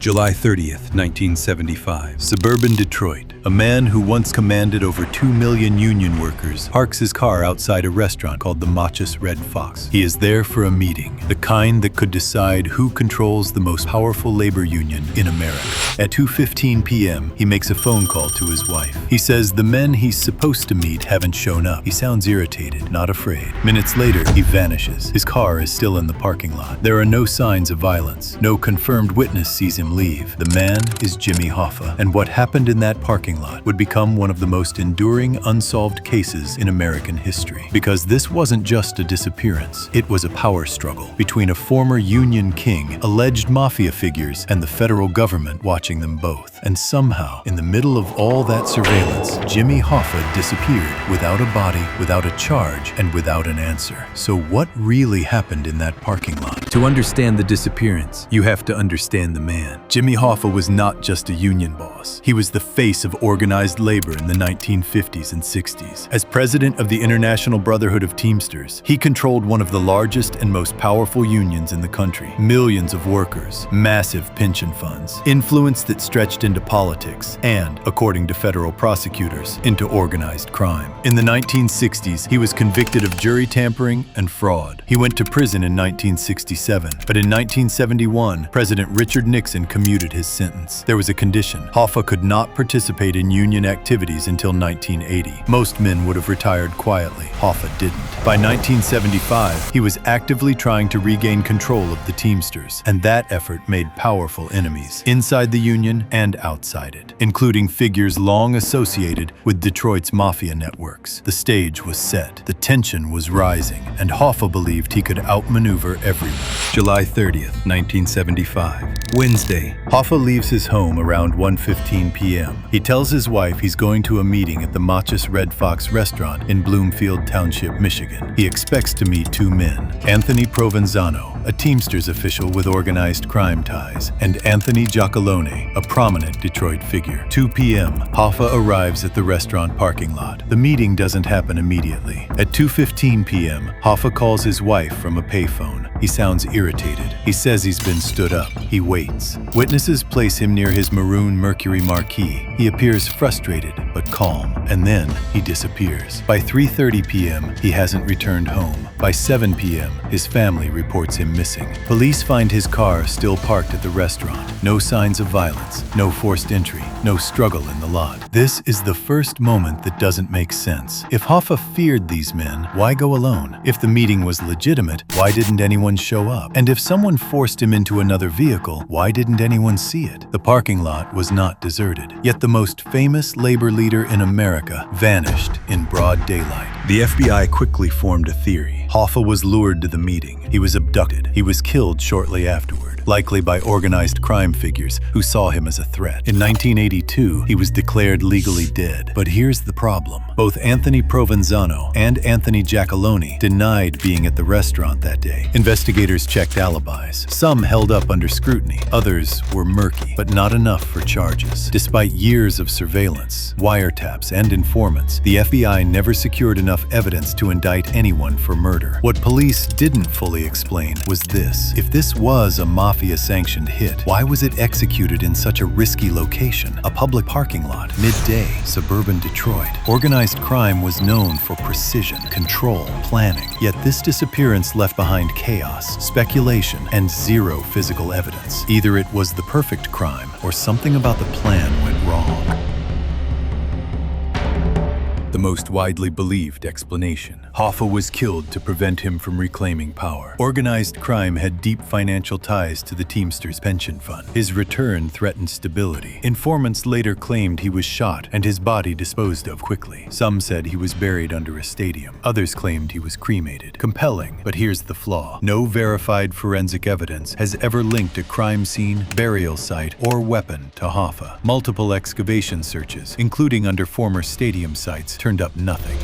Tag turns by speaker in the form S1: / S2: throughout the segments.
S1: July 30th, 1975. Suburban Detroit. A man who once commanded over 2 million union workers parks his car outside a restaurant called the Machus Red Fox. He is there for a meeting, the kind that could decide who controls the most powerful labor union in America. At 2:15 p.m., he makes a phone call to his wife. He says the men he's supposed to meet haven't shown up. He sounds irritated, not afraid. Minutes later, he vanishes. His car is still in the parking lot. There are no signs of violence. No confirmed witness sees him leave. The man is Jimmy Hoffa, and what happened in that parking lot would become one of the most enduring unsolved cases in American history. Because this wasn't just a disappearance, it was a power struggle between a former Union king, alleged mafia figures, and the federal government watching them both. And somehow, in the middle of all that surveillance, Jimmy Hoffa disappeared without a body, without a charge, and without an answer. So what really happened in that parking lot? To understand the disappearance, you have to understand the man. Jimmy Hoffa was not just a union boss. He was the face of organized labor in the 1950s and 60s. As president of the International Brotherhood of Teamsters, he controlled one of the largest and most powerful unions in the country. Millions of workers, massive pension funds, influence that stretched into politics, and, according to federal prosecutors, into organized crime. In the 1960s, he was convicted of jury tampering and fraud. He went to prison in 1967, but in 1971, President Richard Nixon commuted his sentence. There was a condition. Hoffa could not participate in union activities until 1980. Most men would have retired quietly. Hoffa didn't. By 1975, he was actively trying to regain control of the Teamsters, and that effort made powerful enemies, inside the union and outside it, including figures long associated with Detroit's mafia networks. The stage was set, the tension was rising, and Hoffa believed he could outmaneuver everyone. July 30th, 1975. Wednesday, Hoffa leaves his home around 1:15 p.m. He tells his wife he's going to a meeting at the Machus Red Fox restaurant in Bloomfield Township, Michigan. He expects to meet two men, Anthony Provenzano, a Teamsters official with organized crime ties, and Anthony Giacalone, a prominent Detroit figure. 2 p.m., Hoffa arrives at the restaurant parking lot. The meeting doesn't happen immediately. At 2:15 p.m., Hoffa calls his wife from a payphone. He sounds irritated. He says he's been stood up. He waits. Witnesses place him near his maroon Mercury Marquis. He appears frustrated but calm, and then he disappears. By 3:30 p.m., he hasn't returned home. By 7 p.m., his family reports him missing. Police find his car still parked at the restaurant. No signs of violence, no forced entry, no struggle in the lot. This is the first moment that doesn't make sense. If Hoffa feared these men, why go alone? If the meeting was legitimate, why didn't anyone show up? And if someone forced him into another vehicle, why didn't anyone see it? The parking lot was not deserted. Yet the most famous labor leader in America vanished in broad daylight. The FBI quickly formed a theory. Hoffa was lured to the meeting. He was abducted. He was killed shortly afterward, likely by organized crime figures who saw him as a threat. In 1982, he was declared legally dead. But here's the problem. Both Anthony Provenzano and Anthony Giacalone denied being at the restaurant that day. Investigators checked alibis. Some held up under scrutiny. Others were murky, but not enough for charges. Despite years of surveillance, wiretaps, and informants, the FBI never secured enough evidence to indict anyone for murder. What police didn't fully explain was this. If this was a mafia-sanctioned hit, why was it executed in such a risky location? A public parking lot, midday, suburban Detroit. Organized crime was known for precision, control, planning. Yet this disappearance left behind chaos, speculation, and zero physical evidence. Either it was the perfect crime, or something about the plan went wrong. The most widely believed explanation. Hoffa was killed to prevent him from reclaiming power. Organized crime had deep financial ties to the Teamsters pension fund. His return threatened stability. Informants later claimed he was shot and his body disposed of quickly. Some said he was buried under a stadium. Others claimed he was cremated. Compelling, but here's the flaw. No verified forensic evidence has ever linked a crime scene, burial site, or weapon to Hoffa. Multiple excavation searches, including under former stadium sites, turned up nothing.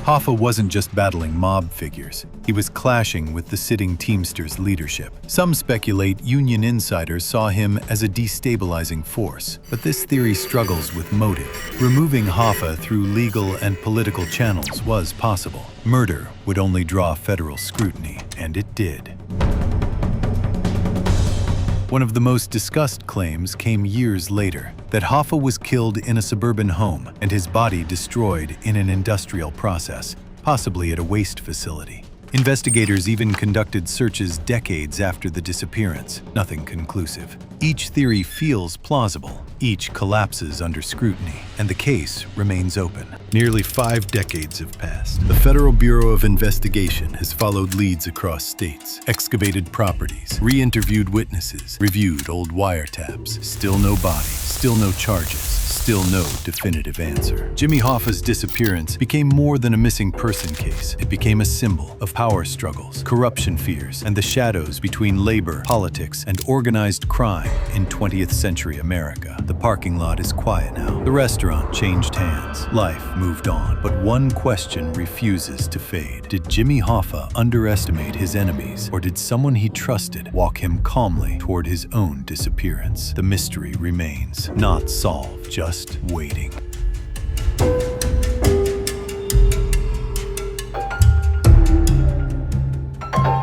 S1: Hoffa wasn't just battling mob figures. He was clashing with the sitting Teamsters leadership. Some speculate union insiders saw him as a destabilizing force, but this theory struggles with motive. Removing Hoffa through legal and political channels was possible. Murder would only draw federal scrutiny, and it did. One of the most discussed claims came years later, that Hoffa was killed in a suburban home and his body destroyed in an industrial process, possibly at a waste facility. Investigators even conducted searches decades after the disappearance, nothing conclusive. Each theory feels plausible, each collapses under scrutiny, and the case remains open. Nearly 5 decades have passed. The Federal Bureau of Investigation has followed leads across states, excavated properties, re-interviewed witnesses, reviewed old wiretaps. Still no body, still no charges, still no definitive answer. Jimmy Hoffa's disappearance became more than a missing person case. It became a symbol of power struggles, corruption fears, and the shadows between labor, politics, and organized crime in 20th century America. The parking lot is quiet now. The restaurant changed hands. Life moved on. But one question refuses to fade. Did Jimmy Hoffa underestimate his enemies, or did someone he trusted walk him calmly toward his own disappearance? The mystery remains, not solved, just waiting.